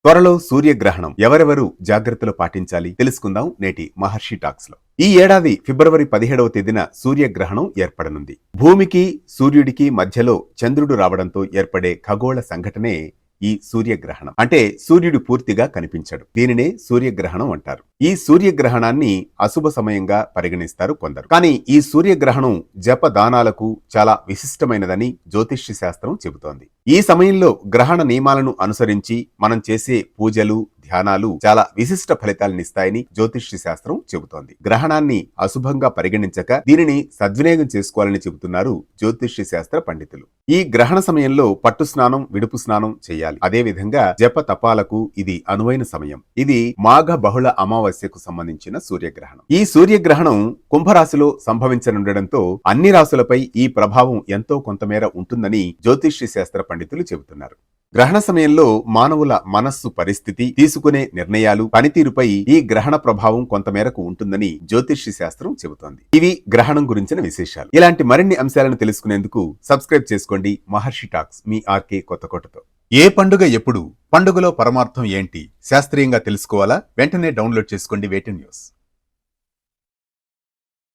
త్వరలో సూర్యగ్రహణం ఎవరెవరు జాగ్రత్తలు పాటించాలి తెలుసుకుందాం నేటి మహర్షి టాక్స్ లో. ఈ ఏడాది ఫిబ్రవరి 17వ తేదీన సూర్యగ్రహణం ఏర్పడనుంది. భూమికి సూర్యుడికి మధ్యలో చంద్రుడు రావడంతో ఏర్పడే ఖగోళ సంఘటనే ఈ సూర్యగ్రహణం. అంటే సూర్యుడు పూర్తిగా కనిపించడు. దీనినే సూర్యగ్రహణం అంటారు. ఈ సూర్యగ్రహణాన్ని అశుభ సమయంగా పరిగణిస్తారు కొందరు. కానీ ఈ సూర్యగ్రహణం జపదానాలకు చాలా విశిష్టమైనదని జ్యోతిష్య శాస్త్రం చెబుతోంది. ఈ సమయంలో గ్రహణ నియమాలను అనుసరించి మనం చేసే పూజలు ధ్యానాలు చాలా విశిష్ట ఫలితాలనిస్తాయని జ్యోతిష్య శాస్త్రం చెబుతోంది. గ్రహణాన్ని అశుభంగా పరిగణించక దీనిని సద్వినియోగం చేసుకోవాలని చెబుతున్నారు జ్యోతిష్య శాస్త్ర పండితులు. ఈ గ్రహణ సమయంలో పట్టు స్నానం, విడుపు స్నానం చేయాలి. అదే విధంగా జప తపాలకు ఇది అనువైన సమయం. ఇది మాఘ బహుళ అమావాస్యకు సంబంధించిన సూర్యగ్రహణం. ఈ సూర్యగ్రహణం కుంభరాశిలో సంభవించనుండడంతో అన్ని రాశులపై ఈ ప్రభావం ఎంతో కొంతమేర ఉంటుందని జ్యోతిష్య శాస్త్ర పండితులు చెబుతున్నారు. గ్రహణ సమయంలో మానవుల మనస్సు పరిస్థితి, తీసుకునే నిర్ణయాలు, పనితీరుపై ఈ గ్రహణ ప్రభావం కొంతమేరకు ఉంటుందని జ్యోతిష్య శాస్త్రం చెబుతోంది. ఇవి గ్రహణం గురించిన విశేషాలు. ఇలాంటి మరిన్ని అంశాలను తెలుసుకునేందుకు సబ్స్క్రైబ్ చేసుకోండి మహర్షి టాక్స్, మీ ఆర్కే కొత్తకోటతో. ఏ పండుగ ఎప్పుడు, పండుగలో పరమార్థం ఏంటి శాస్త్రీయంగా తెలుసుకోవాలా? వెంటనే డౌన్లోడ్ చేసుకోండి వేటెన్ న్యూస్.